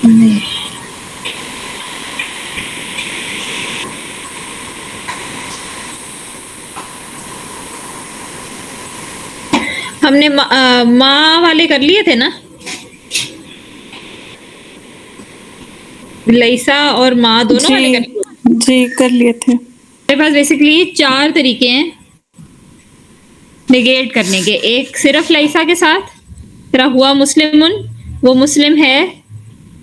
ہم نے ماں والے کر لیے تھے نا، لیسا اور ماں دونوں والے کر لیے. جی کر لیے تھے. میرے پاس بیسیکلی 4 طریقے ہیں نگیٹ کرنے کے. ایک صرف لیسا کے ساتھ، پھر ہوا مسلمن، وہ مسلم ہے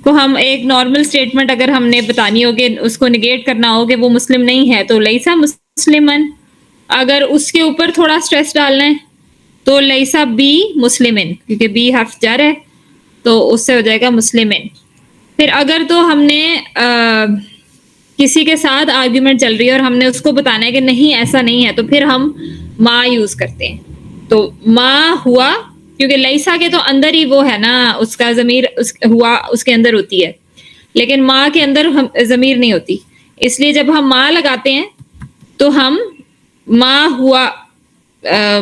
کو ہم ایک نارمل اسٹیٹمنٹ اگر ہم نے بتانی ہو کہ اس کو نگیٹ کرنا ہو کہ وہ مسلم نہیں ہے تو لیسا مسلمن. اگر اس کے اوپر تھوڑا اسٹریس ڈالنا ہے تو لیسا بی مسلمن، کیونکہ بی حرف جر ہے تو اس سے ہو جائے گا مسلمن. پھر اگر تو ہم نے کسی کے ساتھ آرگیومنٹ چل رہی ہے اور ہم نے اس کو بتانا ہے کہ نہیں ایسا نہیں ہے تو پھر ہم ما یوز کرتے ہیں. تو ما ہوا، کیونکہ لیسا کے تو اندر ہی وہ ہے نا، اس کا ضمیر ہوا اس کے اندر ہوتی ہے، لیکن ما کے اندر ضمیر نہیں ہوتی. اس لیے جب ہم ما لگاتے ہیں تو ہم ما ہوا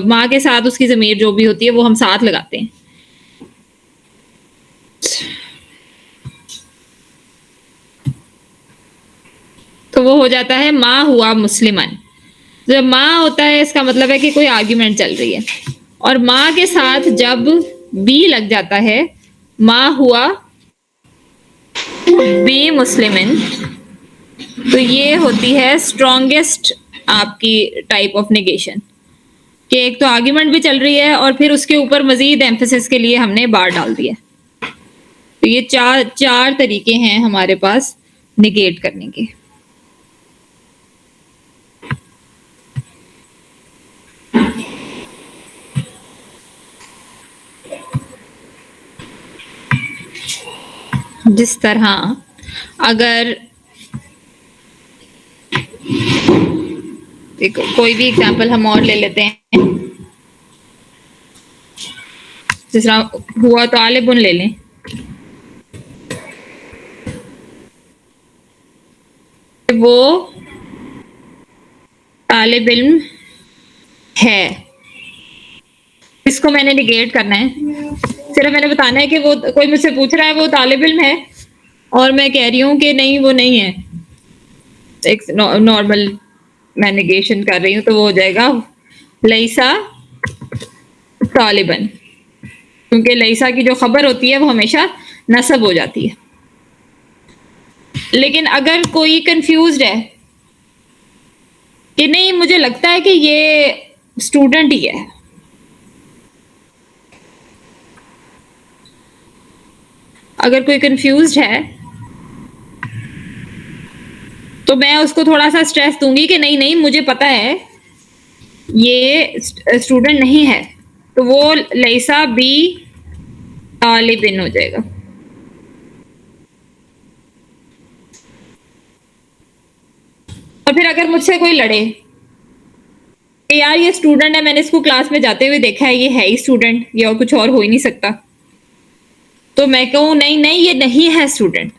ماں کے ساتھ اس کی ضمیر جو بھی ہوتی ہے وہ ہم ساتھ لگاتے ہیں. تو وہ ہو جاتا ہے ماں ہوا مسلمن. جب ماں ہوتا ہے اس کا مطلب ہے کہ کوئی آرگیومنٹ چل رہی ہے، اور ماں کے ساتھ جب بی لگ جاتا ہے ماں ہوا بی مسلمن، تو یہ ہوتی ہے اسٹرانگیسٹ آپ کی ٹائپ آف نیگیشن، کہ ایک تو آرگیومنٹ بھی چل رہی ہے اور پھر اس کے اوپر مزید ایمفیسس کے لیے ہم نے بار ڈال دیا. تو یہ چار طریقے ہیں ہمارے پاس نگیٹ کرنے کے. جس طرح اگر کوئی بھی اگزامپل ہم اور لے لیتے ہیں، جس طرح ہوا طالب لے لیں. وہ طالب علم ہے، اس کو میں نے نگیٹ کرنا ہے. صرف میں نے بتانا ہے کہ وہ کوئی مجھ سے پوچھ رہا ہے وہ طالب علم ہے اور میں کہہ رہی ہوں کہ نہیں وہ نہیں ہے. ایک نارمل میں نگیشن کر رہی ہوں تو وہ ہو جائے گا لیسا طالبن، کیونکہ لیسا کی جو خبر ہوتی ہے وہ ہمیشہ نصب ہو جاتی ہے. لیکن اگر کوئی کنفیوزڈ ہے کہ نہیں مجھے لگتا ہے کہ یہ اسٹوڈنٹ ہی ہے، اگر کوئی کنفیوزڈ ہے تو میں اس کو تھوڑا سا اسٹریس دوں گی کہ نہیں نہیں مجھے پتا ہے یہ اسٹوڈنٹ نہیں ہے، تو وہ لیسا بی طالب ہو جائے گا. اور پھر اگر مجھ سے کوئی لڑے کہ یار یہ اسٹوڈنٹ ہے، میں نے اس کو کلاس میں جاتے ہوئے دیکھا ہے، یہ ہے ہی اسٹوڈنٹ، یہ اور کچھ اور ہو ہی نہیں سکتا، تو میں کہوں نہیں نہیں یہ نہیں ہے اسٹوڈنٹ،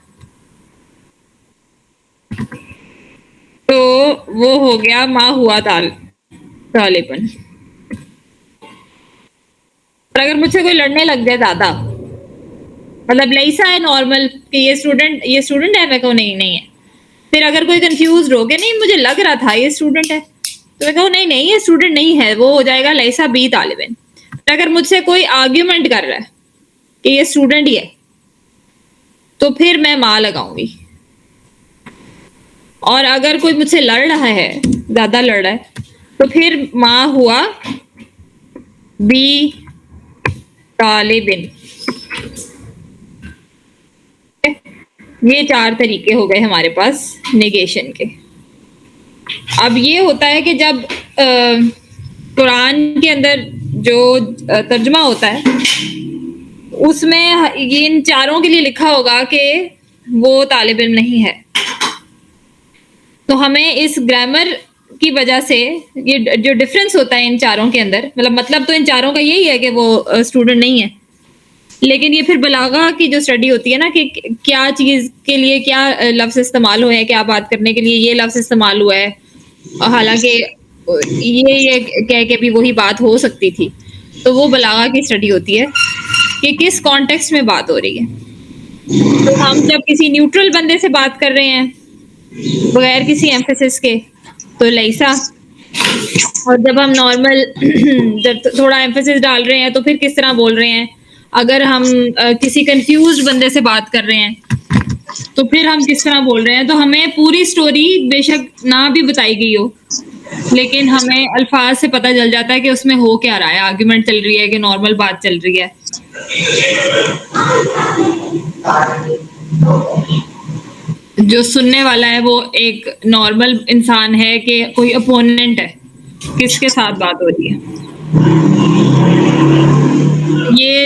تو وہ ہو گیا ما ہوا طالبن. اور اگر مجھ سے کوئی لڑنے لگ جائے زیادہ، مطلب لیسا ہے نارمل کہ یہ اسٹوڈنٹ ہے، میں کہوں نہیں نہیں ہے. پھر اگر کوئی کنفیوزڈ ہو کہ نہیں مجھے لگ رہا تھا یہ اسٹوڈنٹ ہے، تو میں کہوں نہیں نہیں یہ اسٹوڈنٹ نہیں ہے، وہ ہو جائے گا لیسا بی طالبن. اگر مجھ سے کوئی آرگیومنٹ کر رہا ہے کہ یہ اسٹوڈنٹ ہی ہے تو پھر میں ماں لگاؤں گی. اور اگر کوئی مجھ سے لڑ رہا ہے، زیادہ لڑ رہا ہے، تو پھر ماں ہوا بی طالبن. یہ 4 طریقے ہو گئے ہمارے پاس نیگیشن کے. اب یہ ہوتا ہے کہ جب قرآن کے اندر جو ترجمہ ہوتا ہے اس میں ان 4 کے لیے لکھا ہوگا کہ وہ طالب علم نہیں ہے، تو ہمیں اس گرامر کی وجہ سے یہ جو ڈفرینس ہوتا ہے ان 4 کے اندر، مطلب تو ان 4 کا یہی ہے کہ وہ اسٹوڈنٹ نہیں ہے، لیکن یہ پھر بلاغہ کی جو اسٹڈی ہوتی ہے نا کہ کیا چیز کے لیے کیا لفظ استعمال ہوئے ہیں، کیا بات کرنے کے لیے یہ لفظ استعمال ہوا ہے، حالانکہ یہ کہہ کے بھی وہی بات ہو سکتی تھی، تو وہ بلاغہ کی اسٹڈی ہوتی ہے کہ کس کانٹیکسٹ میں بات ہو رہی ہے. تو ہم جب کسی نیوٹرل بندے سے بات کر رہے ہیں بغیر کسی ایمفیسس کے تو لیسا، اور جب ہم نارمل جب تھوڑا ایمفیسس ڈال رہے ہیں تو پھر کس طرح بول رہے ہیں. اگر ہم کسی کنفیوزڈ بندے سے بات کر رہے ہیں تو پھر ہم کس طرح بول رہے ہیں. تو ہمیں پوری سٹوری بے شک نہ بھی بتائی گئی ہو لیکن ہمیں الفاظ سے پتہ چل جاتا ہے کہ اس میں ہو کیا رہا ہے، آرگیومنٹ چل رہی ہے کہ نارمل بات چل رہی ہے. جو سننے والا ہے وہ ایک نارمل انسان ہے کہ کوئی اپوننٹ ہے، کس کے ساتھ بات ہو رہی ہے. یہ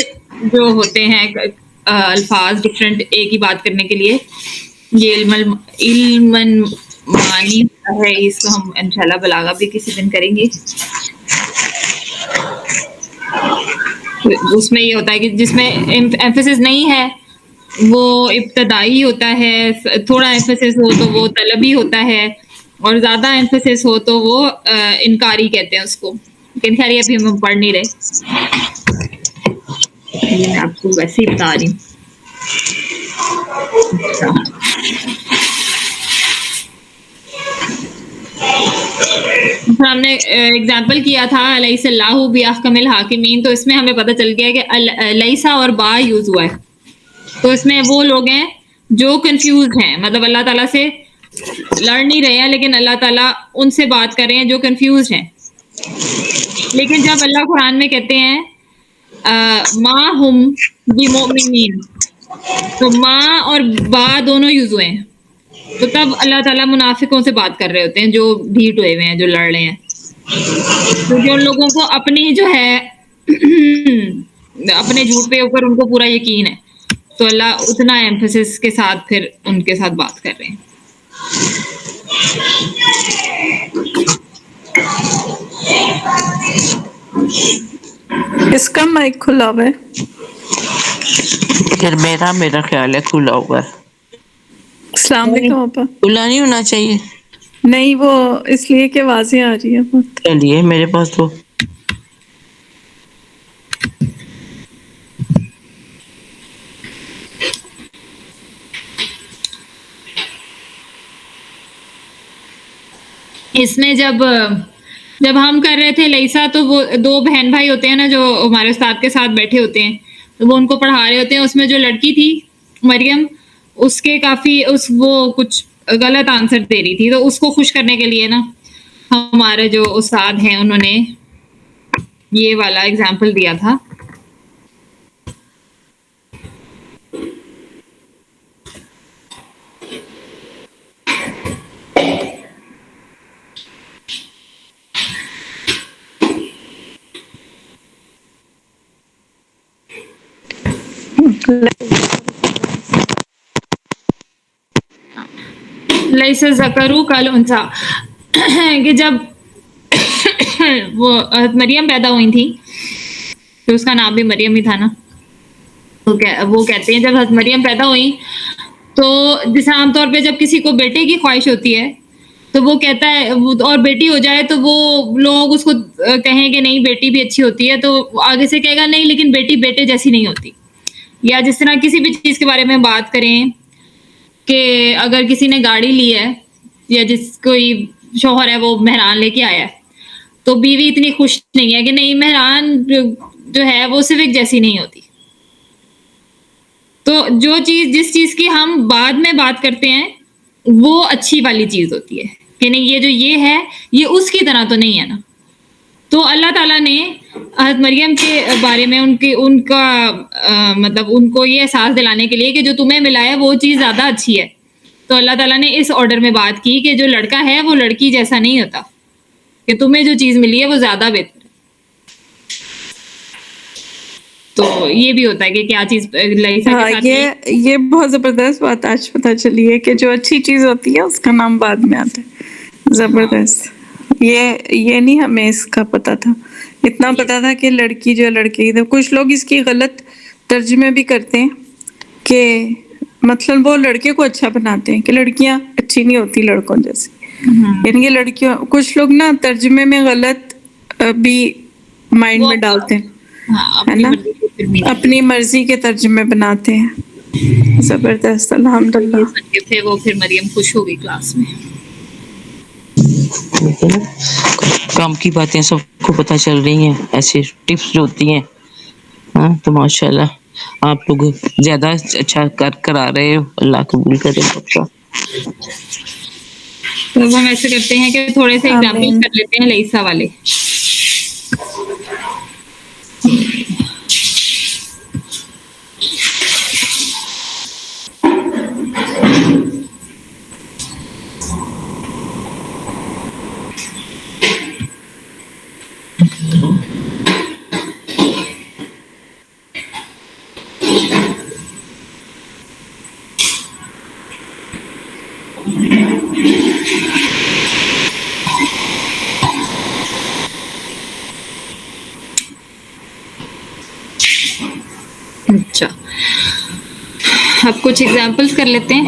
جو ہوتے ہیں الفاظ ڈفرینٹ ایک ہی بات کرنے کے لیے، یہ علم معنی ہے. اس کو ہم انشاءاللہ بلاغہ بھی کسی دن کریں گے. اس میں یہ ہوتا ہے کہ جس میں ایمفیسس نہیں ہے وہ ابتدائی ہوتا ہے، تھوڑا ایمفیسس ہو تو وہ طلبی ہوتا ہے، اور زیادہ ایمفیسس ہو تو وہ انکاری کہتے ہیں اس کو. لیکن خیر یہ ابھی ہم پڑھ نہیں رہے، یہ میں آپ کو ویسے ہی بتا رہی ہوں. اچھا، ہم نے ایگزامپل کیا تھا لیس اللہ باحکم الحاکمین، تو اس میں ہمیں پتہ چل گیا کہ لیسا اور با یوز ہوا ہے. تو اس میں وہ لوگ ہیں جو کنفیوزڈ ہیں، مطلب اللہ تعالیٰ سے لڑ نہیں رہے ہیں لیکن اللہ تعالیٰ ان سے بات کر رہے ہیں جو کنفیوزڈ ہیں. لیکن جب اللہ قرآن میں کہتے ہیں ما ہم بمؤمنین، تو ماں اور با دونوں یوز ہوئے ہیں. تو تب اللہ تعالیٰ منافقوں سے بات کر رہے ہوتے ہیں جو ڈھیٹ ہوئے ہوئے ہیں، جو لڑ رہے ہیں، کیونکہ ان لوگوں کو اپنی جو ہے اپنے جھوٹ پہ اوپر ان کو پورا یقین ہے، تو اللہ اتنا ایمفیسس کے ساتھ پھر ان کے ساتھ بات کر رہے ہیں. اس کا مائک کھلا ہوا ہے. میرا خیال ہے کھلا ہوا ہے. السلام علیکم آپا. کھلا نہیں ہونا چاہیے. نہیں، وہ اس لیے کہ آوازیں آ رہی ہیں بہت. چلیے میرے پاس تو اس میں جب ہم کر رہے تھے لیسا، تو وہ دو بہن بھائی ہوتے ہیں نا جو ہمارے استاد کے ساتھ بیٹھے ہوتے ہیں، تو وہ ان کو پڑھا رہے ہوتے ہیں. اس میں جو لڑکی تھی مریم، اس کے کافی وہ کچھ غلط آنسر دے رہی تھی، تو اس کو خوش کرنے کے لیے نا ہمارے جو استاد ہیں انہوں نے یہ والا اگزامپل دیا تھا. لیس الذکر کالانثی، کہ جب وہ مریم پیدا ہوئی تھی، تو اس کا نام بھی مریم ہی تھا نا، وہ کہتے ہیں جب حضرت مریم پیدا ہوئی تو جیسے عام طور پہ جب کسی کو بیٹے کی خواہش ہوتی ہے تو وہ کہتا ہے اور بیٹی ہو جائے تو وہ لوگ اس کو کہیں کہ نہیں بیٹی بھی اچھی ہوتی ہے، تو آگے سے کہے گا نہیں لیکن بیٹی بیٹے جیسی نہیں ہوتی. یا جس طرح کسی بھی چیز کے بارے میں بات کریں کہ اگر کسی نے گاڑی لی ہے یا جس کوئی شوہر ہے وہ مہران لے کے آیا ہے، تو بیوی اتنی خوش نہیں ہے کہ نہیں مہران جو ہے وہ صرف ایک جیسی نہیں ہوتی. تو جس چیز کی ہم بعد میں بات کرتے ہیں وہ اچھی والی چیز ہوتی ہے کہ نہیں یہ جو یہ ہے یہ اس کی طرح تو نہیں ہے نا. تو اللہ تعالیٰ نے حضرت مریم کے بارے میں ان کا مطلب ان کو یہ احساس دلانے کے لیے کہ جو تمہیں ملا ہے وہ چیز زیادہ اچھی ہے، تو اللہ تعالیٰ نے اس آرڈر میں بات کی کہ جو لڑکا ہے وہ لڑکی جیسا نہیں ہوتا، کہ تمہیں جو چیز ملی ہے وہ زیادہ بہتر ہے. تو یہ بھی ہوتا ہے کہ کیا چیز لیسا کے ساتھ یہ بہت زبردست بات آج پتہ چلی ہے کہ جو اچھی چیز ہوتی ہے اس کا نام بعد میں آتا ہے. زبردست. یہ نہیں ہمیں اس کا پتہ تھا. اتنا پتہ تھا کہ لڑکی جو لڑکی. کچھ لوگ اس کی غلط ترجمے بھی کرتے ہیں کہ مطلب وہ لڑکے کو اچھا بناتے ہیں کہ لڑکیاں اچھی نہیں ہوتی لڑکوں جیسی. یعنی کہ لڑکیوں کچھ لوگ نا ترجمے میں غلط بھی مائنڈ میں ڈالتے ہیں، ہے نا، اپنی مرضی کے ترجمے بناتے ہیں. زبردست، الحمدللہ. یہ سن کے پھر وہ پھر مریم خوش ہو گئی کلاس میں. کام کی باتیں سب کو پتہ چل رہی ہیں، ایسی ٹپس جو ہوتی ہیں. ہاں تو ماشاء اللہ آپ لوگ زیادہ اچھا کر آ رہے ہو، اللہ قبول کرے سب کا. تو اب ہم ایسے کرتے ہیں کہ تھوڑے سے ایگزامپل آمین. کر لیتے ہیں لئیسا والے. اچھا اب کچھ ایگزامپلس کر لیتے ہیں.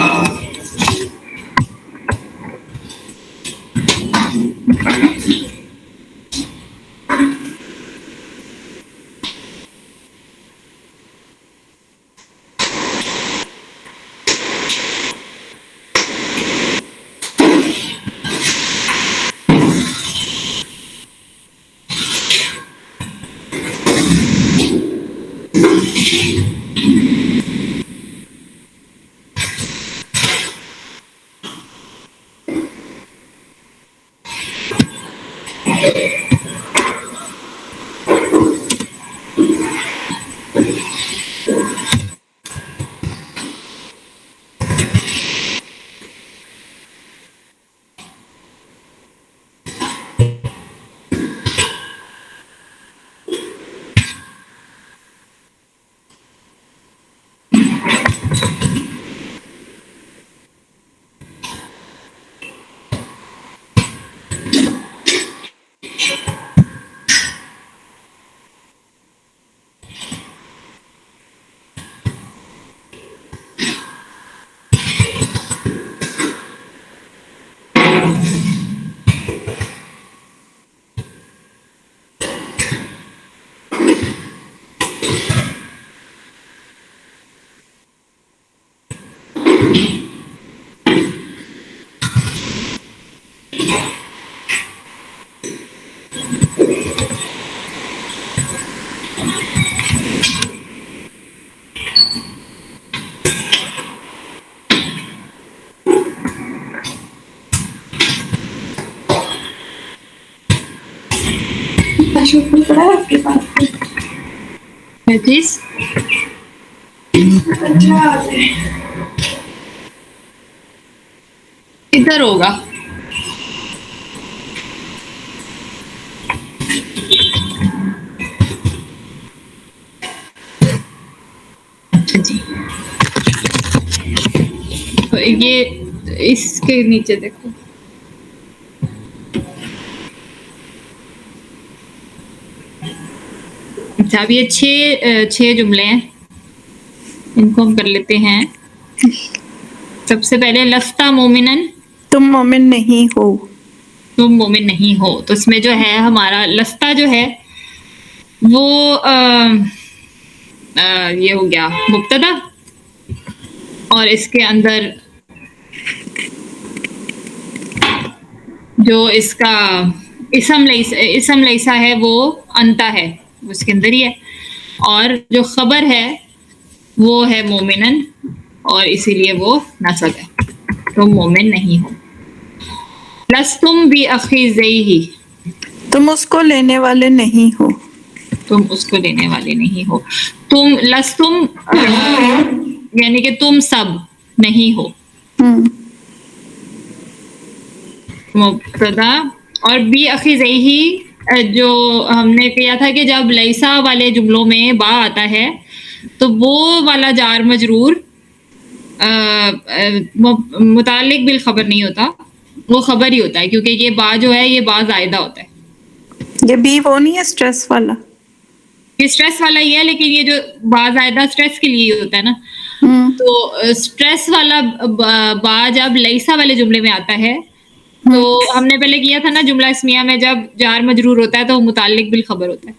چیز ادھر ہوگا. اچھا جی یہ اس کے نیچے دیکھو. اچھا اب یہ چھ جملے ہیں، ان کو ہم کر لیتے ہیں. سب سے پہلے لستا مومنن، تم مومن نہیں ہو. تم مومن نہیں ہو. تو اس میں جو ہے ہمارا لستا جو ہے وہ یہ ہو گیا مبتدا، اور اس کے اندر جو اس کا اسم لیسا ہے وہ انتا ہے، اس کے اندر ہی ہے. اور جو خبر ہے وہ ہے مومنن، اور اسی لیے وہ نصب ہے. تم مومن نہیں ہو. لستم بی اخیزیہ، تم اس کو لینے والے نہیں ہو. تم اس کو لینے والے نہیں ہو. تم لستم یعنی کہ تم سب نہیں ہو مبتدا. اور بی اخیزیہ جو ہم نے کیا تھا کہ جب لیسا والے جملوں میں با آتا ہے تو وہ والا جار مجرور متعلق بالخبر نہیں ہوتا، وہ خبر ہی ہوتا ہے، کیونکہ یہ با جو ہے یہ با زائدہ ہوتا ہے. یہ بی وہ نہیں ہے اسٹریس والا؟ یہ اسٹریس والا ہی ہے، لیکن یہ جو با زائدہ اسٹریس کے لیے ہی ہوتا ہے نا. تو اسٹریس والا با جب لیسا والے جملے میں آتا ہے تو ہم نے پہلے کیا تھا نا جملہ اسمیہ میں جب جار مجرور ہوتا ہے تو وہ متعلق بالخبر ہوتا ہے،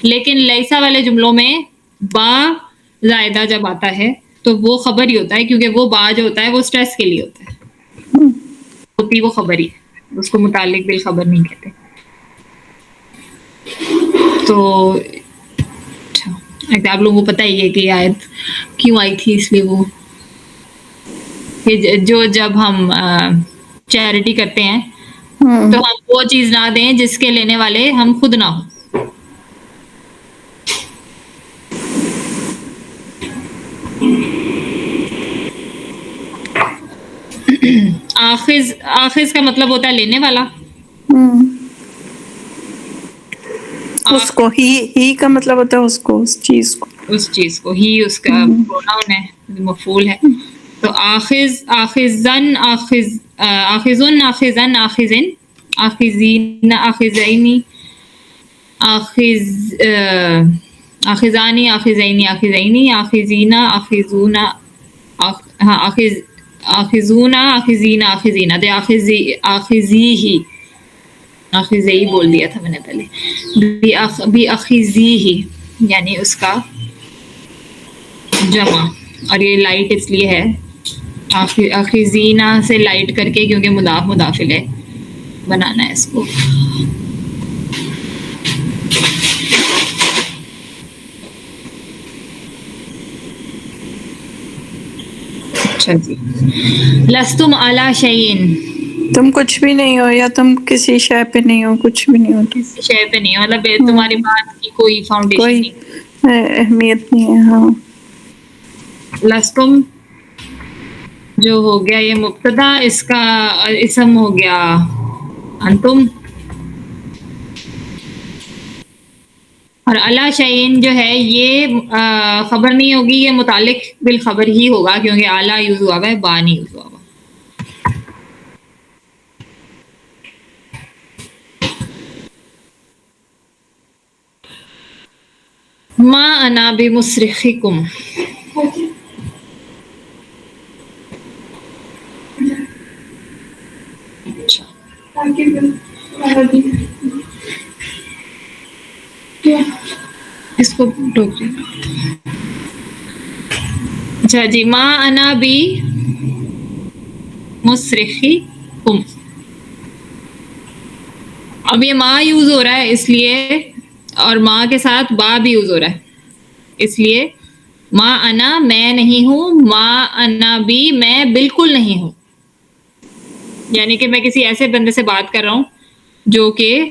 لیکن لیسا والے جملوں میں با زائدہ جب آتا ہے تو وہ خبر ہی ہوتا ہے, کیونکہ وہ با جو ہوتا ہے وہ اسٹریس کے لیے ہوتا ہے, ہوتی وہ خبر ہی ہے, اس کو متعلق بالخبر نہیں کہتے. تو اچھا آپ لوگوں کو پتہ ہی ہے کہ یہ آیت کیوں آئی تھی, اس لیے وہ کہ جو جب ہم چیریٹی کرتے ہیں تو ہم وہ چیز نہ دیں جس کے لینے والے ہم خود نہ ہوں. آخذ کا مطلب ہوتا ہے لینے والا. اس کو ہی کا مطلب ہوتا ہے اس کو, اس چیز کو, اس چیز کو, ہی اس کا پروناؤن ہے, مفعول ہے. تو آخذ, آخذن, آخذن, آخذن, آخذن, آخذین, آخذینی, آخذانی, آخذینی, آخذینی, آخذین, آخذون, آخذون, آخذین, آخذین, آخذی ہی, آخذی بول دیا تھا میں نے پہلے, بھی آخذی ہی یعنی اس کا جمع, اور یہ لائٹ اس لیے ہے آخذینہ سے لائٹ کر کے, کیونکہ مضاف مضاف الیہ بنانا ہے اس کو. اچھا جی, لستم علی شیئن, تم کچھ بھی نہیں ہو, یا تم کسی شے پہ نہیں ہو, کچھ بھی نہیں ہو, کسی شے پہ نہیں ہو, مطلب تمہاری بات کی کوئی فاؤنڈیشن کوئی نہیں, اہمیت نہیں ہے. ہاں, لستم جو ہو گیا یہ مبتدا, اس کا اسم ہو گیا انتم, اور علی شیئن جو ہے یہ خبر نہیں ہوگی, یہ متعلق بالخبر ہی ہوگا, کیونکہ اعلیٰ یوز ہوا ہوا ہے, با نہیں یوز ہوا ہوا. ما انا بمصرخکم, اس کو ٹوک. اچھا جی, ما انا بی مصرخکم, اب یہ ما یوز ہو رہا ہے اس لیے, اور ما کے ساتھ با بھی یوز ہو رہا ہے اس لیے, ما انا میں نہیں ہوں, ما انا بھی میں بالکل نہیں ہوں, یعنی کہ میں کسی ایسے بندے سے بات کر رہا ہوں جو کہ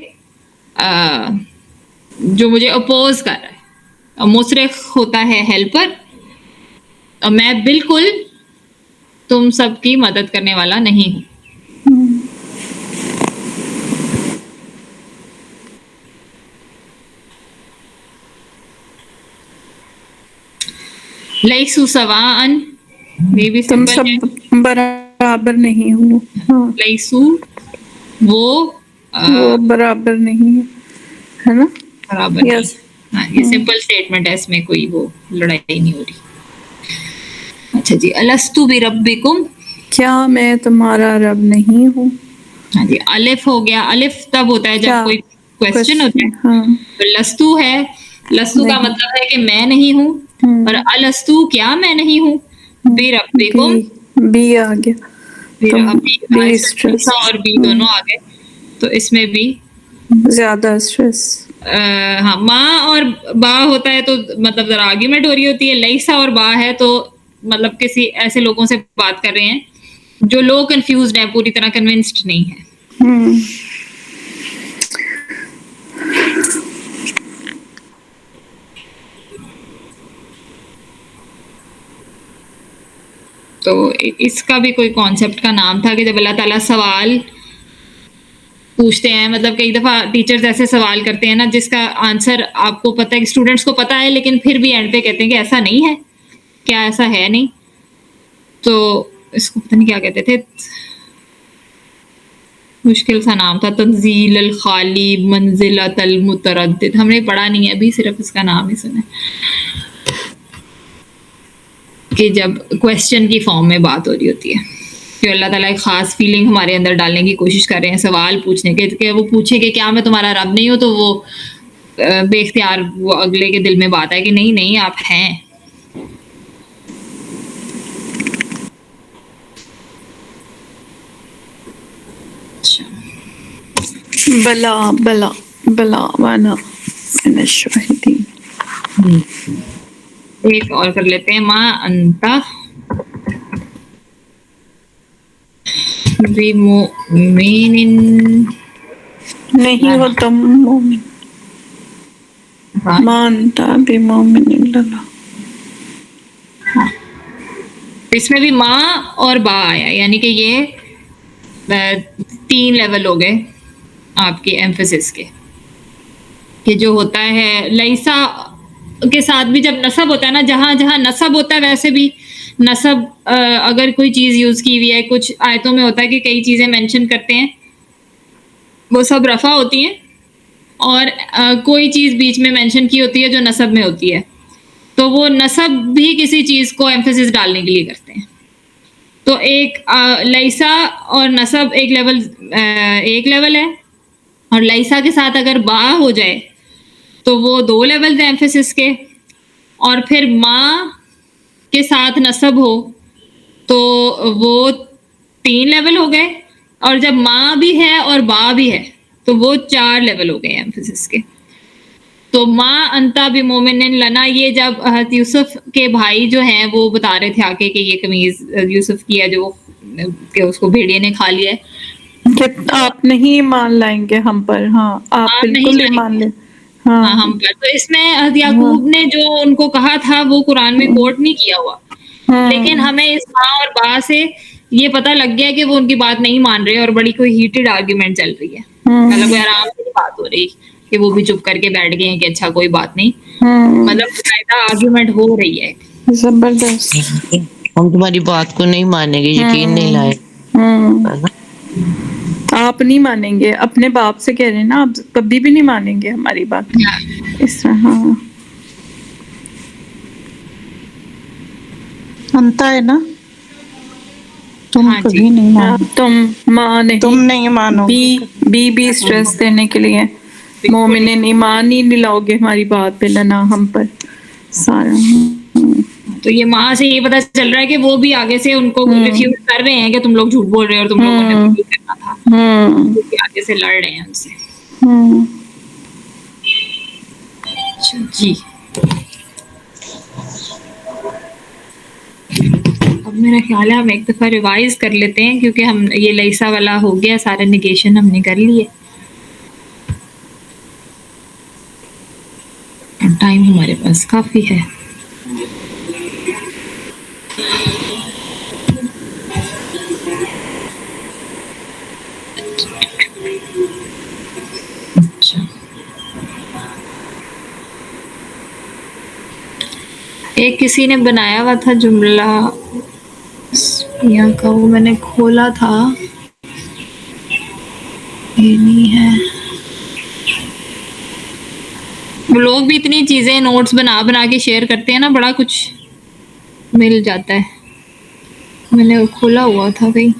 جو مجھے اپوز کر رہا ہے. مصرخ ہوتا ہے ہیلپر, اور میں بالکل تم سب کی مدد کرنے والا نہیں ہوں. لیسو سواءن, یہ بھی تم سمپل سب ہے, برابر نہیں ہو. ہاں, لیسو وہ وہ برابر نہیں ہے نا, برابر نہیں. یس. ہاں, یہ سمپل اسٹیٹمنٹ ہے, اس میں کوئی وہ لڑائی نہیں ہو رہی. اچھا جی, الستو بربکم, کیا میں تمہارا رب نہیں ہوں. ہاں جی, الف ہو گیا, الف تب ہوتا ہے جب کوئی کوشچن ہوتا ہے, ہاں, تو لستو ہے, لستو کا مطلب ہے کہ میں نہیں ہوں, اور الستو کیا میں نہیں ہوں, بربکم, بی آ گیا, تم بی اسٹریس, اور بی دونوں آ گئے, تو اس میں بھی زیادہ اسٹریس. ہاں, ماں اور با ہوتا ہے تو مطلب ذرا آرگیومنٹ ہو رہی ہوتی ہے, لیسا اور با ہے تو مطلب کسی ایسے لوگوں سے بات کر رہے ہیں جو لوگ کنفیوزڈ ہیں, پوری طرح کنونسڈ نہیں ہے. تو اس کا بھی کوئی کانسیپٹ کا نام تھا کہ جب اللہ تعالیٰ سوال پوچھتے ہیں, مطلب کئی دفعہ ٹیچرز ایسے سوال کرتے ہیں نا جس کا آنسر آپ کو پتہ ہے, اسٹوڈنٹس کو پتہ ہے, لیکن پھر بھی اینڈ پہ کہتے ہیں کہ ایسا نہیں ہے, کیا ایسا ہے نہیں, تو اس کو پتہ نہیں کیا کہتے تھے, مشکل سا نام تھا, تنزیل الخالی منزلۃ المتردد, ہم نے پڑھا نہیں ہے ابھی, صرف اس کا نام ہی سنا ہے, کہ جب کویسچن کی فارم میں بات ہو رہی ہوتی ہے, کہ اللہ تعالیٰ ایک خاص فیلنگ ہمارے اندر ڈالنے کی کوشش کر رہے ہیں, سوال پوچھنے کے, کہ وہ پوچھے کہ کیا میں تمہارا رب نہیں ہوں, تو وہ بے اختیار وہ اگلے کے دل میں بات ہے کہ نہیں نہیں آپ ہیں. بلا بلا بلا وانا من الشاہدین. ایک اور کر لیتے ہیں. ما انتا بمؤمن نہیں ہو تم مومن مانتا بمومن لنا. اس میں بھی ماں اور با آیا, یعنی کہ یہ 3 لیول ہو گئے آپ کے ایمفیسس کے, کہ جو ہوتا ہے لیسا کے ساتھ بھی جب نصب ہوتا ہے نا, جہاں جہاں نصب ہوتا ہے ویسے بھی نصب اگر کوئی چیز یوز کی ہوئی ہے, کچھ آیتوں میں ہوتا ہے کہ کئی چیزیں مینشن کرتے ہیں وہ سب رفع ہوتی ہیں, اور کوئی چیز بیچ میں مینشن کی ہوتی ہے جو نصب میں ہوتی ہے, تو وہ نصب بھی کسی چیز کو ایمفیسس ڈالنے کے لیے کرتے ہیں. تو ایک لیسا اور نصب ایک لیول ہے, اور لیسا کے ساتھ اگر با ہو جائے تو وہ 2 لیول ہیں ایمفیسس کے, اور پھر ماں کے ساتھ نصب ہو تو وہ 3 لیول ہو گئے, اور جب ماں بھی ہے اور با بھی ہے تو وہ 4 لیول ہو گئے ایمفیسس کے. تو ماں انتا بمومن لنا, یہ جب حضرت یوسف کے بھائی جو ہیں وہ بتا رہے تھے آ کے کہ یہ قمیض یوسف کی ہے جو کہ اس کو بھیڑیے نے کھا لیا ہے, کہ آپ نہیں ایمان لائیں گے ہم پر. ہاں آپ بالکل ایمان لیں. ہاں ہم پر. تو اس میں حضرت یعقوب نے جو ان کو کہا تھا وہ قرآن میں کوٹ نہیں کیا ہوا, لیکن ہمیں اس ماں اور با سے یہ پتہ لگ گیا کہ وہ ان کی بات نہیں مان رہے, اور بڑی کوئی ہیٹڈ آرگیومنٹ چل رہی ہے, مطلب کوئی آرام سے بات ہو رہی کہ وہ بھی چپ کر کے بیٹھ گئے ہیں کہ اچھا کوئی بات نہیں, مطلب باقاعدہ آرگیومنٹ ہو رہی ہے. زبردست. ہم تمہاری بات کو نہیں مانیں گے, یقین نہیں لائے. آپ نہیں مانیں گے, اپنے باپ سے کہہ رہے ہیں نا, آپ کبھی بھی نہیں مانیں گے ہماری بات اس طرح. ہاں انتا ہے نا, تم ہاں جی. کبھی نہیں مانو, تم ماں نہیں, تم نہیں مانو گے. بی اسٹریس دینے کے لیے مومنین ایمان ہی نہیں لاؤ گے ہماری بات پہ لنا ہم پر سارا. تو یہ ماں سے یہ پتہ چل رہا ہے کہ وہ بھی آگے سے ان کو ریفیوز کر رہے ہیں کہ تم لوگ جھوٹ بول رہے ہو اور تم لوگوں نے قبول کرنا تھا, وہ بھی آگے سے لڑ رہے ہیں ان سے. جی اب میرا خیال ہے ہم ایک دفعہ ریوائز کر لیتے ہیں, کیونکہ ہم یہ لیسا والا ہو گیا, سارے نیگیشن ہم نے کر لیے, ٹائم ہمارے پاس کافی ہے. اچھا, ایک کسی نے بنایا ہوا تھا جملہ یہاں کا, وہ میں نے کھولا تھا, یہ نہیں ہے. وہ لوگ بھی اتنی چیزیں نوٹس بنا بنا کے شیئر کرتے ہیں نا, بڑا کچھ مل جاتا ہے. میں نے کھولا ہوا تھا کہیں.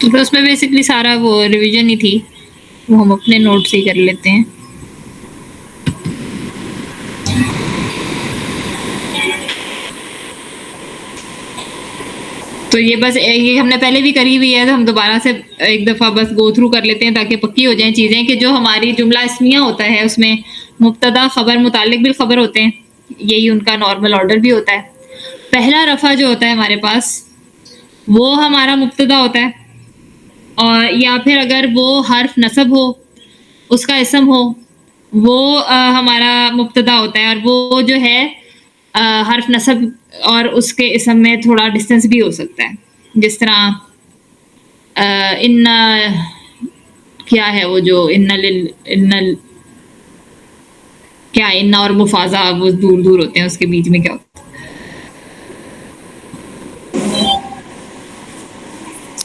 تو اس میں بیسکلی سارا وہ ریویژن ہی تھی, وہ ہم اپنے نوٹس ہی کر لیتے ہیں. تو یہ بس یہ ہم نے پہلے بھی کری ہوئی ہے, تو ہم دوبارہ سے ایک دفعہ بس گو تھرو کر لیتے ہیں تاکہ پکی ہو جائیں چیزیں, کہ جو ہماری جملہ اسمیہ ہوتا ہے اس میں مبتدا خبر متعلق بالخبر ہوتے ہیں, یہی ان کا نارمل آرڈر بھی ہوتا ہے. پہلا رفع جو ہوتا ہے ہمارے پاس وہ ہمارا مبتدا ہوتا ہے, اور یا پھر اگر وہ حرف نصب ہو اس کا اسم ہو وہ ہمارا مبتدا ہوتا ہے, اور وہ جو ہے حرف نصب اور اس کے اسم میں تھوڑا ڈسٹینس بھی ہو سکتا ہے, جس طرح ان کیا ہے وہ جو کیا ان اور مفازہ وہ دور دور ہوتے ہیں, اس کے بیچ میں کیا ہوتا ہے؟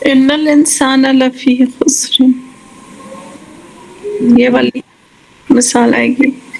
ان الانسان لفی خسر, یہ والی مثال آئے گی.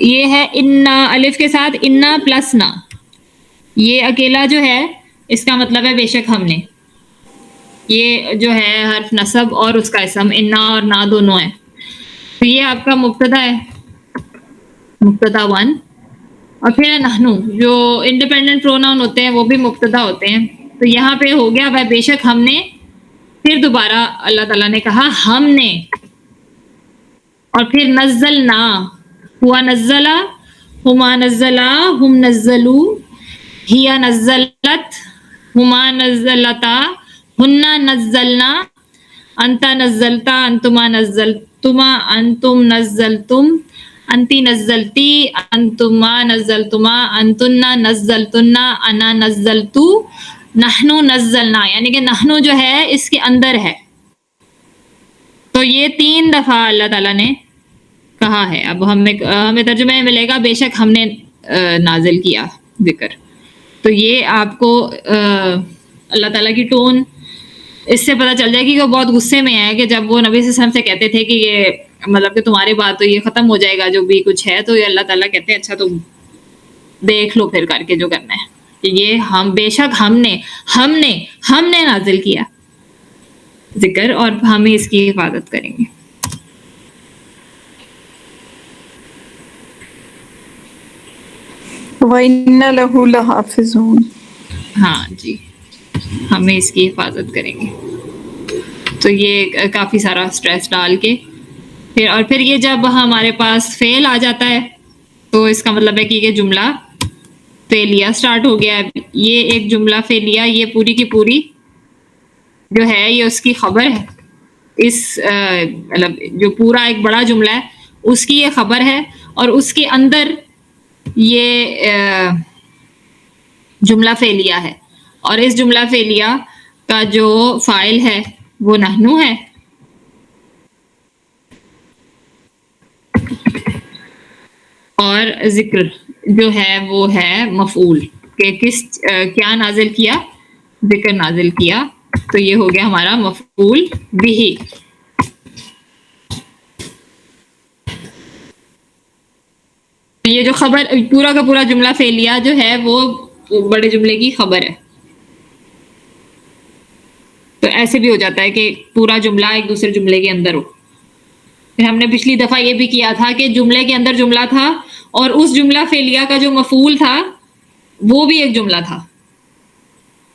یہ ہے انا، الف کے ساتھ انا پلس نا، یہ اکیلا جو ہے اس کا مطلب ہے بے شک ہم نے. یہ جو ہے حرف نصب اور اس کا اسم، انا اور نا دونوں ہیں. تو یہ آپ کا مبتدا ہے، مبتدا 1. اور پھر ہے نحنو، جو انڈیپینڈنٹ پروناؤن ہوتے ہیں وہ بھی مبتدا ہوتے ہیں. تو یہاں پہ ہو گیا وہ بے شک ہم نے، پھر دوبارہ اللہ تعالیٰ نے کہا ہم نے، اور پھر نزلنا، ہوا نزلہ، ہما نزلہ، ہم نزلو، ہیا نزلت، ہما نزلتا، ہننا نزلنا، انتا نزلتا، انتما نزلتما، انتم نزلتم، انتی نزلتی، انتما نزلتما، انتنا نزلتنا، انا نزلتو، نحنو نزلنا. یعنی کہ نحنو جو ہے اس کے اندر ہے. تو یہ 3 دفعہ اللہ تعالیٰ نے کہا ہے. اب ہمیں ترجمہ میں ملے گا بے شک ہم نے نازل کیا ذکر. تو یہ آپ کو اللہ تعالیٰ کی ٹون اس سے پتہ چل جائے گی کہ وہ بہت غصے میں ہے کہ جب وہ نبی صلی اللہ علیہ وسلم سے کہتے تھے کہ یہ مطلب کہ تمہاری بات تو یہ ختم ہو جائے گا جو بھی کچھ ہے. تو یہ اللہ تعالیٰ کہتے ہیں اچھا تم دیکھ لو پھر کر کے جو کرنا ہے، کہ یہ ہم بے شک ہم نے نازل کیا ذکر، اور ہم اس کی حفاظت کریں گے. وَإِنَّ لَهُ لَحَافِظُونَ. ہاں جی، ہمیں اس کی حفاظت کریں گے. تو یہ کافی سارا سٹریس ڈال کے پھر یہ جب ہمارے پاس فعل آ جاتا ہے تو اس کا مطلب ہے کہ یہ جملہ فعلیہ سٹارٹ ہو گیا ہے. یہ ایک جملہ فعلیہ، یہ پوری کی پوری جو ہے یہ اس کی خبر ہے. اس مطلب جو پورا ایک بڑا جملہ ہے اس کی یہ خبر ہے، اور اس کے اندر یہ جملہ فعلیہ ہے. اور اس جملہ فعلیہ کا جو فاعل ہے وہ نحنو ہے، اور ذکر جو ہے وہ ہے مفعول، کہ کیا نازل کیا، ذکر نازل کیا. تو یہ ہو گیا ہمارا مفعول بہ. یہ جو خبر پورا کا پورا جملہ فعلیہ جو ہے وہ بڑے جملے کی خبر ہے. تو ایسے بھی ہو جاتا ہے کہ پورا جملہ ایک دوسرے جملے کے اندر ہو. پھر ہم نے پچھلی دفعہ یہ بھی کیا تھا کہ جملے کے اندر جملہ تھا، اور اس جملہ فعلیہ کا جو مفعول تھا وہ بھی ایک جملہ تھا،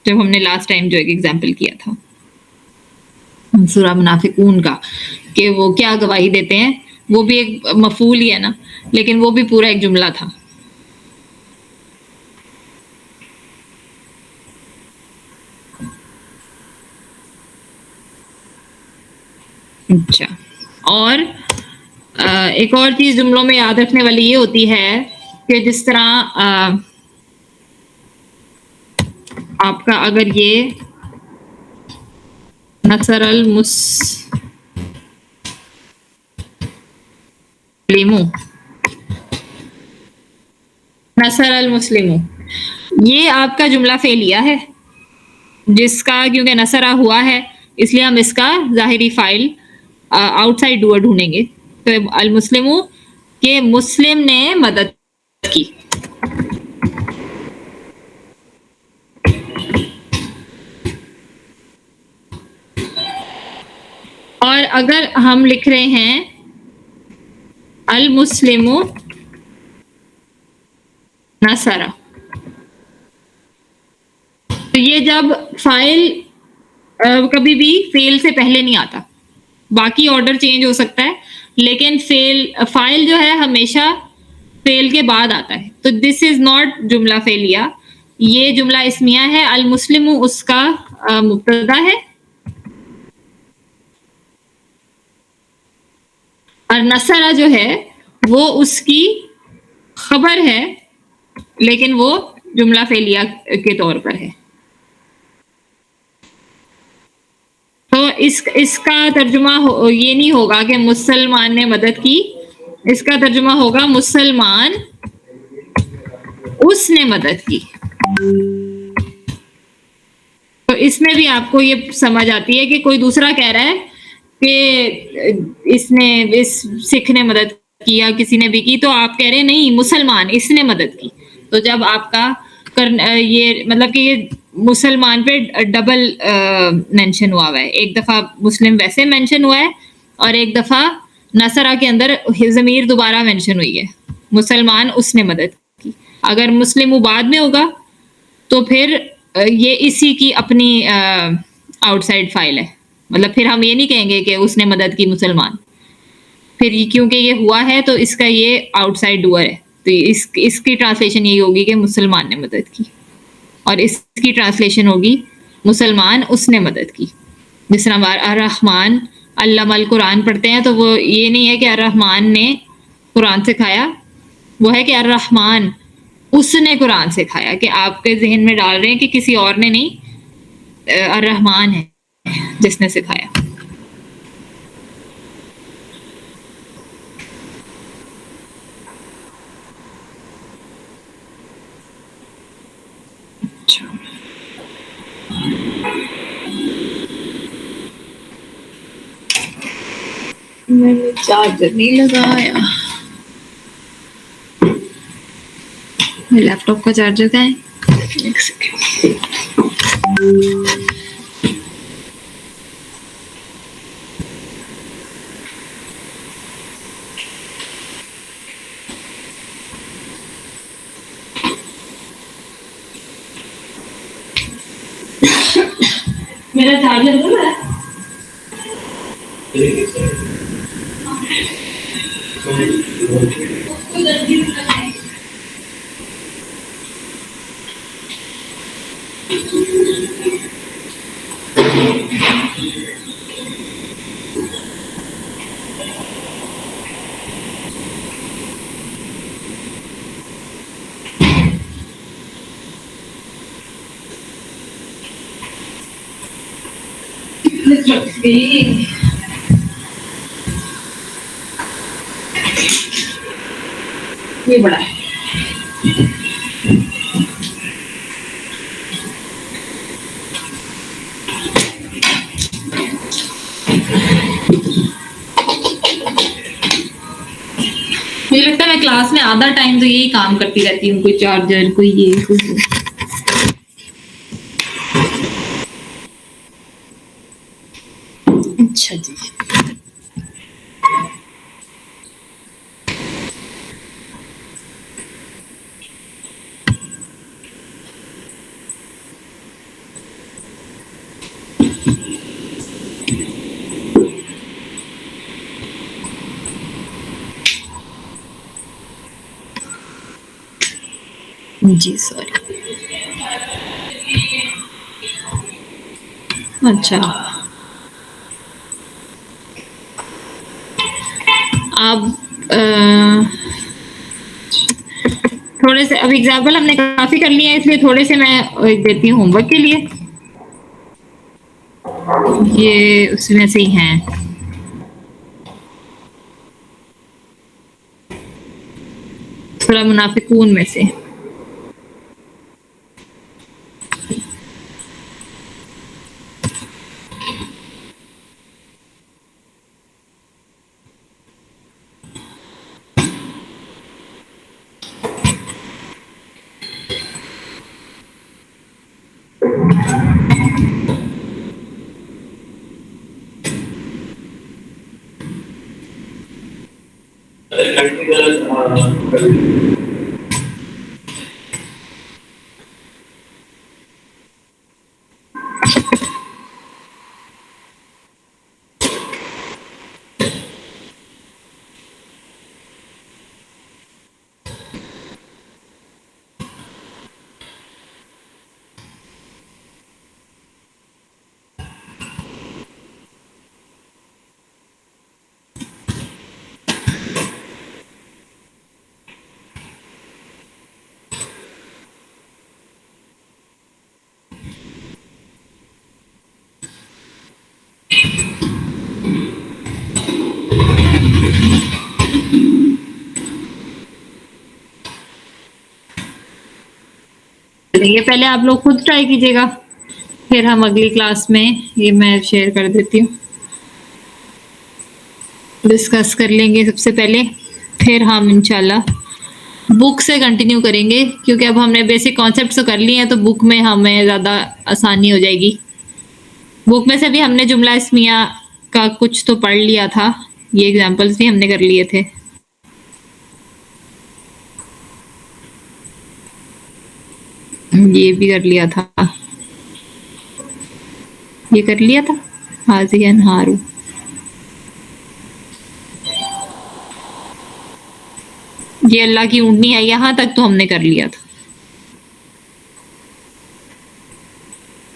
جب ہم نے لاسٹ ٹائم جو ایک ایگزامپل کیا تھا سورہ منافقون کا، کہ وہ کیا گواہی دیتے ہیں، وہ بھی ایک مفعول ہی ہے نا، لیکن وہ بھی پورا ایک جملہ تھا. اچھا، اور ایک اور چیز جملوں میں یاد رکھنے والی یہ ہوتی ہے کہ جس طرح آپ کا اگر یہ نصر المسلم، یہ آپ کا جملہ فعلیہ ہے جس کا کیونکہ نصرہ ہوا ہے اس لیے ہم اس کا ظاہری فاعل آؤٹ سائڈ ڈوئر ڈھونڈیں گے. تو المسلم کہ مسلم نے مدد کی. اور اگر ہم لکھ رہے ہیں المسلم نصرہ، تو یہ جب فاعل کبھی بھی فعل سے پہلے نہیں آتا، باقی آرڈر چینج ہو سکتا ہے لیکن فاعل جو ہے ہمیشہ فعل کے بعد آتا ہے. تو دس از ناٹ جملہ فعلیہ، یہ جملہ اسمیہ ہے. المسلم اس کا مبتدا ہے، اور نصرہ جو ہے وہ اس کی خبر ہے، لیکن وہ جملہ فعلیہ کے طور پر ہے. تو اس کا ترجمہ یہ نہیں ہوگا کہ مسلمان نے مدد کی، اس کا ترجمہ ہوگا مسلمان اس نے مدد کی. تو اس میں بھی آپ کو یہ سمجھ آتی ہے کہ کوئی دوسرا کہہ رہا ہے کہ اس سکھ نے مدد کی یا کسی نے بھی کی تو آپ کہہ رہے ہیں نہیں مسلمان اس نے مدد کی. تو جب آپ کا یہ مطلب کہ یہ مسلمان پہ ڈبل مینشن ہوا ہے. ایک دفعہ مسلم ویسے مینشن ہوا ہے اور ایک دفعہ نصرہ کے اندر ضمیر دوبارہ مینشن ہوئی ہے, مسلمان اس نے مدد کی. اگر مسلم بعد میں ہوگا تو پھر یہ اسی کی اپنی آؤٹ سائڈ فائل ہے. مطلب پھر ہم یہ نہیں کہیں گے کہ اس نے مدد کی مسلمان, پھر کیونکہ یہ ہوا ہے تو اس کا یہ آؤٹ سائڈ ڈوئر ہے. تو اس کی ٹرانسلیشن یہی ہوگی کہ مسلمان نے مدد کی, اور اس کی ٹرانسلیشن ہوگی مسلمان اس نے مدد کی. جس طرح الرحمن علم القرآن پڑھتے ہیں تو وہ یہ نہیں ہے کہ الرحمن نے قرآن سکھایا, وہ ہے کہ الرحمن اس نے قرآن سکھایا. کہ آپ کے ذہن میں ڈال رہے ہیں کہ کسی اور نے نہیں, الرحمن ہے جس نے سکھایا. میں نے چارجر نہیں لگایا, لیپ ٹاپ کا چارجر کہاں ہے؟ ایک سیکنڈ. میرا چارجر تو ہے. یہ بڑا ہے. مجھے لگتا ہے میں کلاس میں آدھا ٹائم تو یہی کام کرتی رہتی ہوں, کوئی چارجر کوئی یہ کوئی. اچھا جی, جی سوری. اچھا آپ تھوڑے سے اب ایگزامپل ہم نے کافی کر لیا ہے, اس لیے تھوڑے سے میں دیتی ہوں ہوم ورک کے لیے. یہ اس میں سے ہی ہیں. سورہ منافقون میں سے. یہ پہلے آپ لوگ خود ٹرائی کیجیے گا, پھر ہم اگلی کلاس میں یہ میں شیئر کر دیتی ہوں, ڈسکس کر لیں گے. سب سے پہلے پھر ہم انشاءاللہ بک سے کنٹینیو کریں گے، کیونکہ اب ہم نے بیسک کانسیپٹس تو کر لیے ہیں، تو بک میں ہمیں زیادہ آسانی ہو جائے گی. بک میں سے بھی ہم نے جملہ اسمیہ کا کچھ تو پڑھ لیا تھا، یہ ایگزامپلس بھی ہم نے کر لیے تھے. یہ بھی کر لیا تھا، یہ کر لیا تھا حاضی انہارو. یہ اللہ کی اونٹنی ہے، یہاں تک تو ہم نے کر لیا تھا.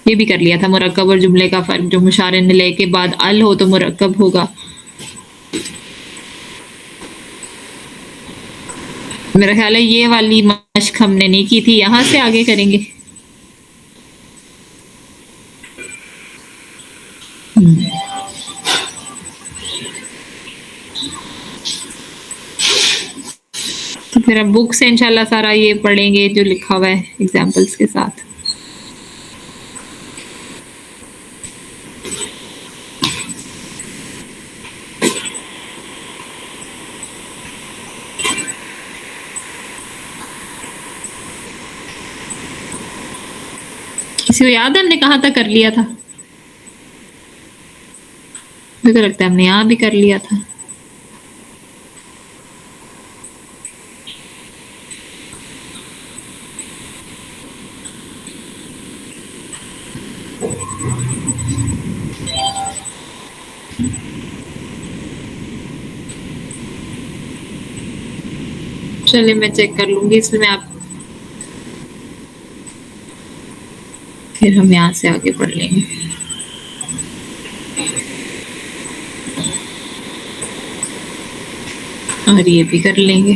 یہ بھی کر لیا تھا. مرکب اور جملے کا فرق، جو مشار لے کے بعد ال ہو تو مرکب ہوگا. میرا خیال ہے یہ والی مشق ہم نے نہیں کی تھی، یہاں سے آگے کریں گے. تو پھر اب بک سے انشاءاللہ سارا یہ پڑھیں گے جو لکھا ہوا ہے ایگزامپلس کے ساتھ. کسی کو یاد ہے ہم نے کہاں تک کر لیا تھا؟ مجھے تو لگتا ہے ہم نے یہاں بھی کر لیا تھا. چلے میں چیک کر لوں گی اس میں، آپ پھر ہم یہاں سے آگے پڑھ لیں گے. اور یہ بھی کر لیں گے.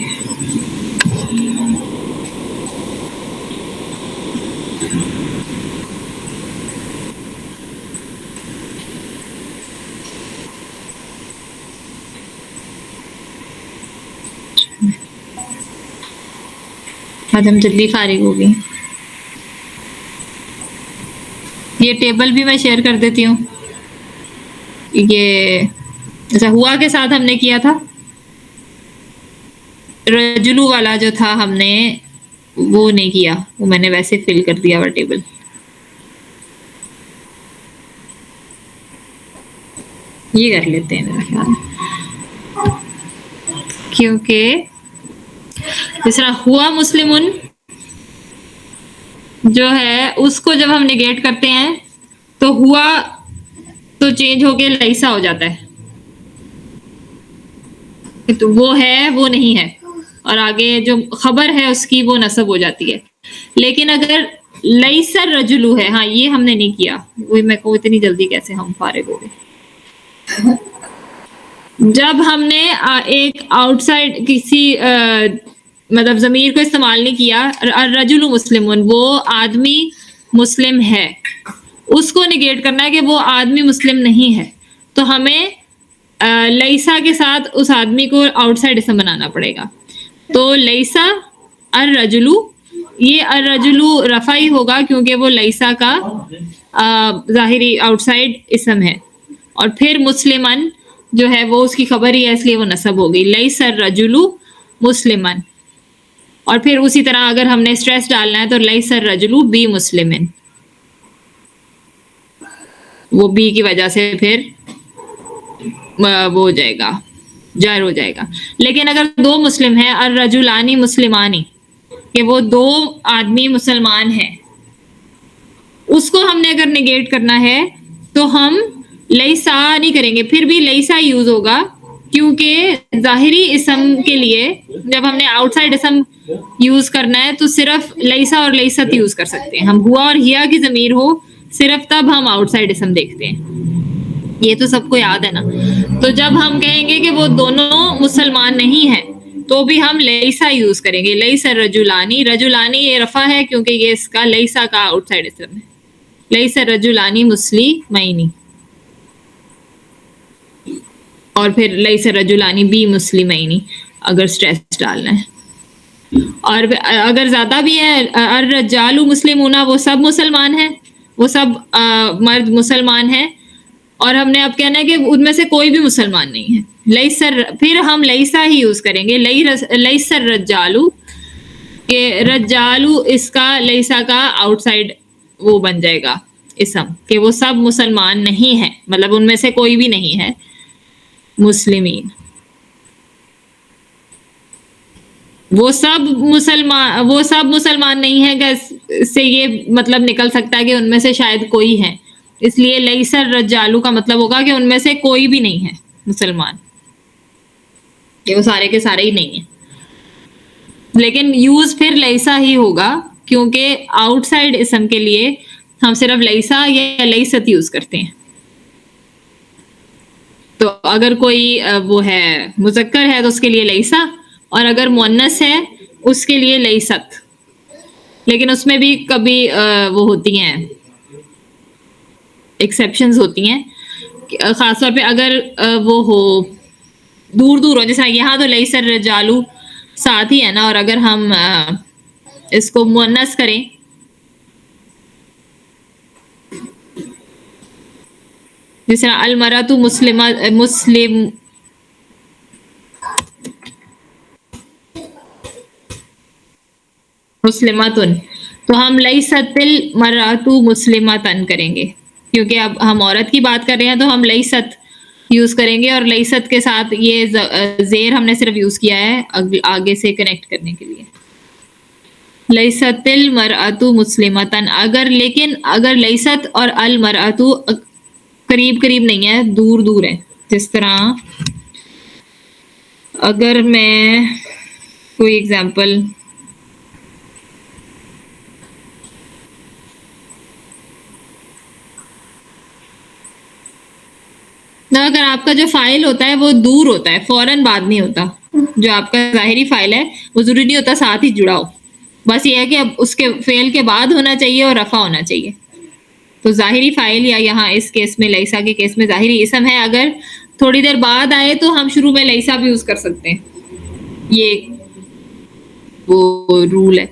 آج ہم جلدی فارغ ہو گئے. یہ ٹیبل بھی میں شیئر کر دیتی ہوں. یہ ایسا ہوا کے ساتھ ہم نے کیا تھا، رجلو والا جو تھا ہم نے وہ نہیں کیا، وہ میں نے ویسے فل کر دیا ہوا ٹیبل. یہ کر لیتے ہیں میرا خیال، کیونکہ جس طرح ہوا مسلمن جو ہے اس کو جب ہم نگیٹ کرتے ہیں تو ہوا تو چینج ہو کے لیسا ہو جاتا ہے، تو وہ ہے وہ نہیں ہے، اور آگے جو خبر ہے اس کی وہ نصب ہو جاتی ہے. لیکن اگر لیسا رجلو ہے، ہاں یہ ہم نے نہیں کیا، وہی میں کہوں اتنی جلدی کیسے ہم فارغ ہو گئے. جب ہم نے ایک آؤٹ سائڈ کسی مطلب ضمیر کو استعمال نہیں کیا، الرجل مسلمن، وہ آدمی مسلم ہے، اس کو نگیٹ کرنا ہے کہ وہ آدمی مسلم نہیں ہے، تو ہمیں لیسا کے ساتھ اس آدمی کو آؤٹ سائڈ اسم بنانا پڑے گا. تو لیسا الرجلو، یہ الرجلو رفعی ہوگا کیونکہ وہ لیسا کا ظاہری آؤٹ سائڈ اسم ہے، اور پھر مسلمن جو ہے وہ اس کی خبر ہی ہے، اس لیے وہ نصب ہوگی لیسا الرجلو مسلمن. اور پھر اسی طرح اگر ہم نے اسٹریس ڈالنا ہے تو لیسا الرجلو بی مسلمن، وہ بی کی وجہ سے پھر وہ ہو جائے گا، جائر ہو جائے گا. لیکن اگر دو مسلم ہیں، الرجلانی مسلمانی، کہ وہ دو آدمی مسلمان ہیں، اس کو ہم نے اگر نگیٹ کرنا ہے تو ہم لیسا نہیں کریں گے، پھر بھی لیسا یوز ہوگا، کیونکہ ظاہری اسم کے لیے جب ہم نے آؤٹ سائڈ اسم یوز کرنا ہے تو صرف لیسا اور لیست یوز کر سکتے ہیں. ہم ہوا اور ہیا کی ضمیر ہو صرف تب ہم آؤٹ سائڈ اسم دیکھتے ہیں، یہ تو سب کو یاد ہے نا. تو جب ہم کہیں گے کہ وہ دونوں مسلمان نہیں ہیں تو بھی ہم لیسا یوز کریں گے، لیسا رجولانی. رجولانی یہ رفع ہے کیونکہ یہ اس کا لیسا کا آؤٹ سائڈ اسم ہے. لیسا رجولانی مسلمین، اور پھر لیسا رجولانی بی مسلمین اگر سٹریس ڈالنا ہے. اور اگر زیادہ بھی ہے، الرجال مسلمون، وہ سب مسلمان ہیں، وہ سب مرد مسلمان ہیں، اور ہم نے اب کہنا ہے کہ ان میں سے کوئی بھی مسلمان نہیں ہے. لیسر، پھر ہم لیسا ہی یوز کریں گے. لیسر رجالو، کہ رجالو اس کا لیسا کا آؤٹ سائڈ وہ بن جائے گا اسم، کہ وہ سب مسلمان نہیں ہیں، مطلب ان میں سے کوئی بھی نہیں ہے مسلمین. وہ سب مسلمان نہیں ہیں کہ اس سے یہ مطلب نکل سکتا ہے کہ ان میں سے شاید کوئی ہے. اس لیے لیسر رجالو کا مطلب ہوگا کہ ان میں سے کوئی بھی نہیں ہے مسلمان، کہ وہ سارے کے سارے ہی نہیں ہیں. لیکن یوز پھر لیسا ہی ہوگا، کیونکہ آؤٹ سائڈ اسم کے لیے ہم صرف لیسا یا لیست یوز کرتے ہیں. تو اگر کوئی وہ ہے مذکر ہے تو اس کے لیے لیسا، اور اگر مؤنث ہے اس کے لیے لیست. لیکن اس میں بھی کبھی وہ ہوتی ہیں ایکسیپشنز ہوتی ہیں، خاص طور پہ اگر وہ ہو دور دور ہو، جیسا یہاں تو لیسر رجالو ساتھ ہی ہے نا، اور اگر ہم اس کو مؤنث کریں جس طرح المرأۃ مسلماتن، تو ہم لیست المرأۃ مسلماتن کریں گے، کیونکہ اب ہم عورت کی بات کر رہے ہیں تو ہم لیست یوز کریں گے. اور لیست کے ساتھ یہ زیر ہم نے صرف یوز کیا ہے آگے سے کنیکٹ کرنے کے لیے. لیست المرأۃ مسلماتن. لیکن اگر لیست اور المرأۃ قریب قریب نہیں ہے، دور دور ہے، جس طرح اگر میں کوئی ایگزامپل اگر آپ کا جو فائل ہوتا ہے وہ دور ہوتا ہے، فوراً بعد نہیں ہوتا. جو آپ کا ظاہری فائل ہے وہ ضروری نہیں ہوتا ساتھ ہی جڑا ہو، بس یہ ہے کہ اب اس کے فعل کے بعد ہونا چاہیے اور رفع ہونا چاہیے. تو ظاہری فائل یا یہاں اس کیس میں لیسا کے کیس میں ظاہری اسم ہے، اگر تھوڑی دیر بعد آئے تو ہم شروع میں لیسا بھی یوز کر سکتے ہیں. یہ وہ رول ہے.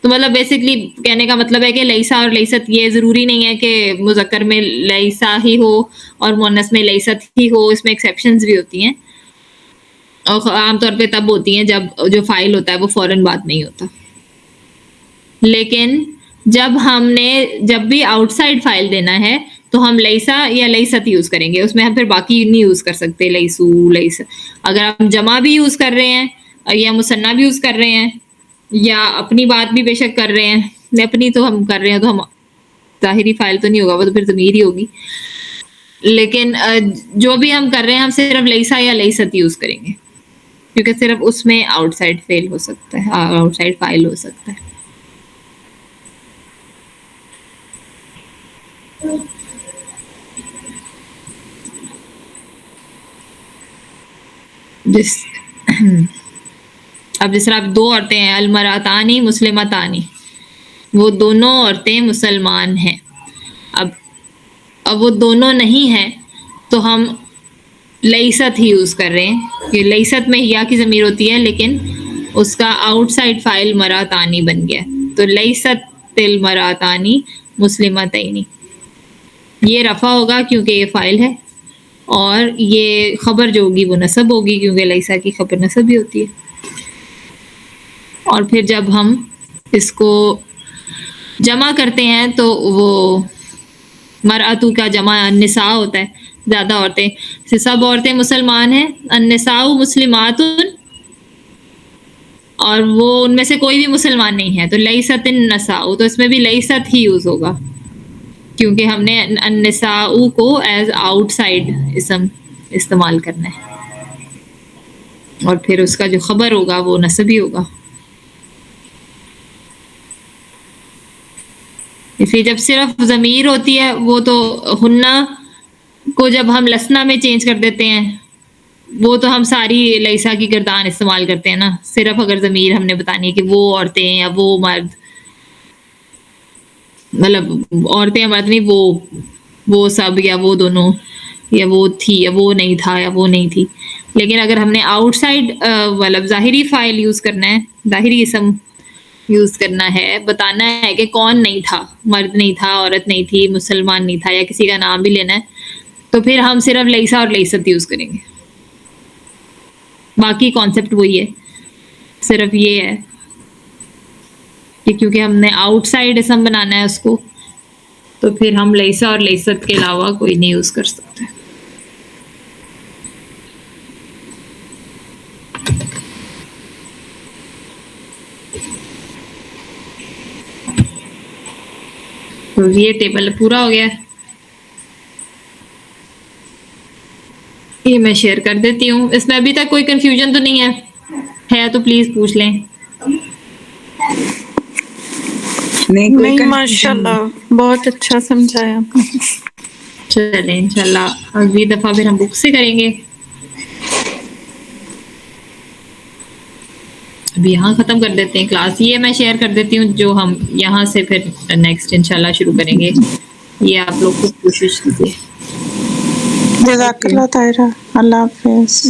تو مطلب بیسکلی کہنے کا مطلب ہے کہ لیسا اور لیست یہ ضروری نہیں ہے کہ مذکر میں لیسا ہی ہو اور مؤنث میں لیست ہی ہو، اس میں ایکسیپشنز بھی ہوتی ہیں، اور عام طور پہ تب ہوتی ہیں جب جو فائل ہوتا ہے وہ فوراً بعد نہیں ہوتا. لیکن جب بھی آؤٹ سائڈ فائل دینا ہے تو ہم لیسا یا لیست یوز کریں گے، اس میں ہم پھر باقی نہیں یوز کر سکتے لیسو لیس. اگر ہم جمع بھی یوز کر رہے ہیں یا مثنیٰ بھی یوز کر رہے ہیں یا اپنی بات بھی بے شک کر رہے ہیں، اپنی تو ہم کر رہے ہیں تو ہم ظاہری فائل تو نہیں ہوگا، وہ تو پھر ضمیر ہی ہوگی. لیکن جو بھی ہم کر رہے ہیں ہم صرف لیسا یا لیست یوز کریں گے، کیونکہ صرف اس میں آؤٹ سائڈ فیل ہو سکتا ہے، آؤٹ سائڈ فائل ہو سکتا ہے. اب جس طرح اب دو عورتیں ہیں، المراتانی مسلمتانی، وہ دونوں عورتیں مسلمان ہیں. اب وہ دونوں نہیں ہیں تو ہم لیست ہی یوز کر رہے ہیں، کہ لیست میں یا کی ضمیر ہوتی ہے لیکن اس کا آؤٹ سائڈ فائل مراتانی بن گیا، تو لیست المراتانی مسلمتینی. یہ رفع ہوگا کیونکہ یہ فائل ہے، اور یہ خبر جو ہوگی وہ نصب ہوگی کیونکہ لیسا کی خبر نصب ہی ہوتی ہے. اور پھر جب ہم اس کو جمع کرتے ہیں تو وہ مرأتو کا جمع النساء ہوتا ہے، زیادہ عورتیں، سب عورتیں مسلمان ہیں. النساء مسلمات، اور وہ ان میں سے کوئی بھی مسلمان نہیں ہے، تو لیست النساء، تو اس میں بھی لیست ہی یوز ہوگا کیونکہ ہم نے النساء کو ایز آؤٹ سائڈ اسم استعمال کرنا ہے، اور پھر اس کا جو خبر ہوگا وہ نصب ہی ہوگا. اس لیے جب صرف ضمیر ہوتی ہے وہ تو ہنہ کو جب ہم لسنا میں چینج کر دیتے ہیں وہ تو ہم ساری لیسا کی گردان استعمال کرتے ہیں نا. صرف اگر ضمیر ہم نے بتانی ہے کہ وہ عورتیں یا وہ مرد، مطلب عورتیں یا مرد نہیں، وہ سب یا وہ دونوں یا وہ تھی یا وہ نہیں تھا یا وہ نہیں تھی. لیکن اگر ہم نے آؤٹ سائڈ مطلب ظاہری فائل یوز کرنا ہے، ظاہری اسم یوز کرنا ہے، بتانا ہے کہ کون نہیں تھا، مرد نہیں تھا، عورت نہیں تھی، مسلمان نہیں تھا، یا کسی کا نام بھی لینا ہے، تو پھر ہم صرف لیسا اور لیست یوز کریں گے. باقی کانسیپٹ وہی ہے, صرف یہ ہے کہ کیونکہ ہم نے آؤٹ سائڈ اسم بنانا ہے اس کو, تو پھر ہم لیسا اور لیست کے علاوہ کوئی نہیں یوز کر سکتے. تو یہ ٹیبل پورا ہو گیا, یہ میں شیئر کر دیتی ہوں. اس میں ابھی تک کوئی کنفیوژن تو نہیں ہے تو پلیز پوچھ لیں. نہیں ماشاء اللہ بہت اچھا سمجھایا آپ نے. چلیں انشاءاللہ اگلی دفعہ پھر ہم بک سے کریں گے. اب یہاں ختم کر دیتے ہیں کلاس. یہ میں شیئر کر دیتی ہوں جو ہم یہاں سے پھر نیکسٹ انشاءاللہ شروع کریں گے. یہ آپ لوگ کو کوشش کیجیے. جزاک اللہ طاہرہ. اللہ حافظ.